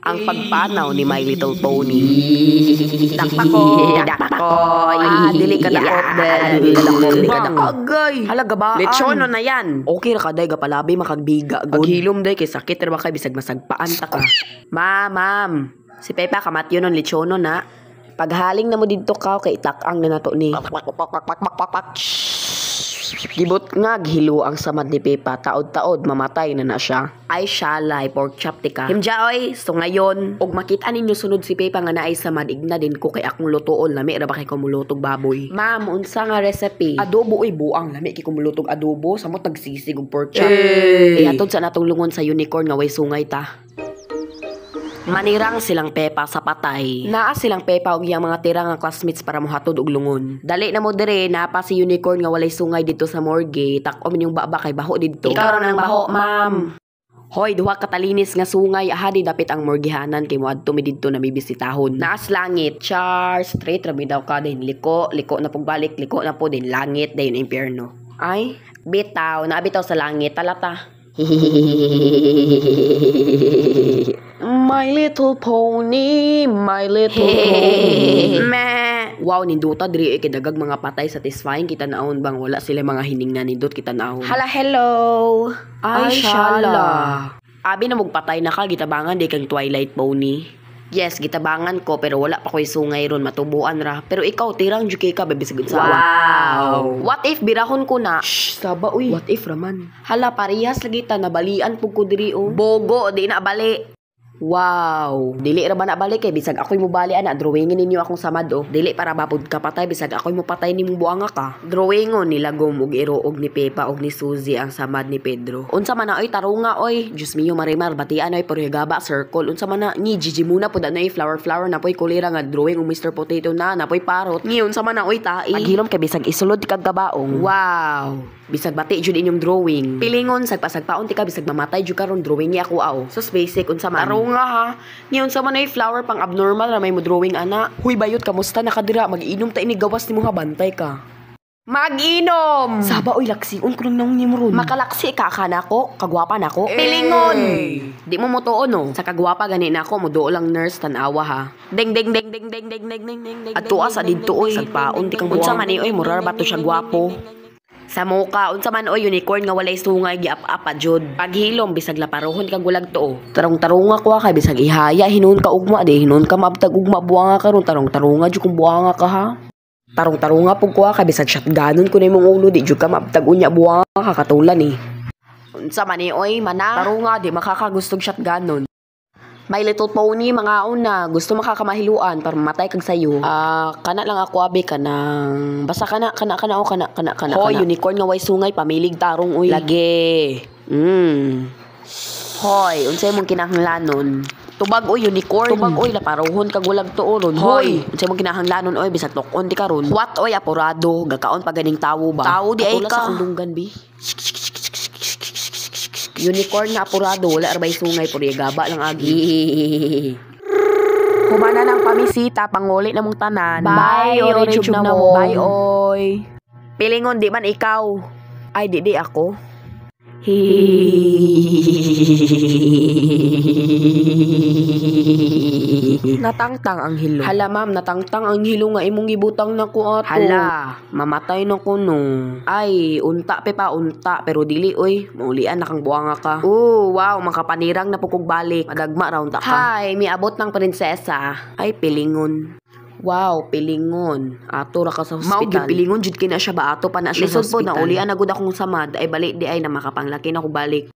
Ang pagpanaw ni My Little Pony. Dakpakoy. Dili ka dakot, dili ka dakot. Agay. Halaga ba? Lechono na yan. Okay ra ka, day, gapalabi, makagbiga. Paghilom, day, kay sakit ra ba kay bisag masagpaan ta ka. Ma'am. Si Pepa, kamatyo nun, lechono na. Paghaling na mo dito ka, kay itakang na nato ni. Gibot nga gihilo ang samad ni Pepa, taod-taod mamatay na siya. Ay shalay, pork chop tika. Himja oy, so ngayon, og makita ninyo sunod si Pepa nga naay samad, igna din ko kay akong lutoon, lami ra ba kay kumulutog baboy. Ma'am, unsa nga recipe? Adobo oy, buang lami kay kumulutog adobo, samot nagsisig og pork chop. Ihatod sa natong lungon sa unicorn nga way sungay ta. Manirang silang Pepa sa patay. Naa silang Pepa og iyang mga tirang nga classmates para mohatod og lungon. Dali na mo dire, napa si unicorn nga walay sungay dito sa morgue. Tak-o min yung baba kay baho dito. Ikaw ra nang baho, ma'am. Hoy, duha katalinis nga sungay, ahadi dapit ang morgihanan kay moadto mi didto na mibisitahon. Naas langit, char, straight ra mi daw ka din. Liko na pong balik, liko na po din langit dayon impyerno. Ay, bitaw, naabitaw sa langit, talata. My little pony, my little pony. Meh. Wow, ninduta diri kidagag mga patay satisfying kita naon bang wala sila mga hiningnan nindot kita naon. Hala, hello. Ay shala. Abi na magpatay na ka gitabangan di kang Twilight Pony. Yes, gitabangan ko pero wala pa ko'y sungay ron matubuan ra. Pero ikaw tirang juki ka bebisagod sa wow. What if birahon ko na? Shh, saba uy. What if raman? Hala, parehas lagi ta nabalian pug ko diri o. Bogo di na bali. Wow, dili ra ba na balik kay bisag ako'y mo bali ana drawingin ninyo akong samad o. Dili para bapod ka patay bisag ako'y mo patay nimong buanga ka. Drawingon nila gom og iroog ni Pepa og ni Suzy ang samad ni Pedro. Unsa man na oy tarunga oy. Diyos mio marimar batian oy porhigaba circle. Unsa man na ni Gigi muna pud na flower na poy kulira nga drawing og Mr. Potato na napoy parot. Ni unsa man na oy tai. Paghilom kay bisag isulod kag gabaong. Wow. Bisag bati jud inyong drawing. Pilingon sagpasagpaon ti ka bisag mamatay jud karon drawing ni ako ao. Sus basic unsa man. Tarunga ha. Ni unsa man ay flower pang abnormal ra may mo drawing ana. Huy bayot kamusta nakadira mag-inom ta ini gawas nimo ha bantay ka. Mag-inom! Saba oy laksi ko lang nang nimo ron. Makalaksi ka nako, kagwapa nako. Pilingon. Di mo motuon no. Sa kagwapa gani nako mo duo lang nurse tan-awa ha. Ding ding ding ding ding ding ding ding ding. Adto sa didto oy. Sagpaon ti kang unsa man oy murar ba to siya gwapo. Sa muka, unsa man oy unicorn nga walay sungay giap-apa jud. Paghilom bisag laparohon kag gulag to. Tarong-tarunga ko kay bisag ihaya hinon ka ugma di hinon ka mabtag ugma buanga karon tarong-tarunga jud kung buanga ka ha. Tarong-tarunga pug ko kay bisag shotgunon ko nimong ulo di jud ka mabtag unya buanga ka katulan ni. Unsa man ni oy mana? Tarunga di makakagustog shotgunon. My Little Pony, mga una, gusto makakamahiluan para mamatay kag sayo. Kana lang ako abi kanang basta kana. Hoy, unicorn nga way sungay pamilig tarong uy. Lagi. Hoy, unsay mong kinahanglanon? Tubag oy unicorn. Tubag oy laparohon kag gulag tuoron. Hoy, unsay mong kinahanglanon oy bisag tok-on di karon. What oy apurado, gakaon pa ganing tawo ba? Tawo di ay ka. Sa kundunggan bi. Unicorn na apurado, wala arbay sungay puri gaba lang agi. Humana ng pamisita, panguli na mong tanan. Bye, orange na mo. Bye, oy. Pilingon, di man ikaw. Ay, di ako. Natangtang ang hilo. Hala ma'am, natangtang ang hilo nga imong gibutang na ko ato. Hala, mamatay na ko no. Ay, unta Pepa, unta. Pero dili oy, maulian na kang buanga ka. Wow, makapanirang na pukog balik. Madagma raw ta ka. Hi, miabot ng prinsesa. Ay, pilingon. Wow, pilingon. Ato ra ka sa hospital. Mao pilingon jud kina siya ba ato pa na siya sa hospital. Lisod po na ulian na gud akong samad ay balik di ay na makapanglaki na ko balik.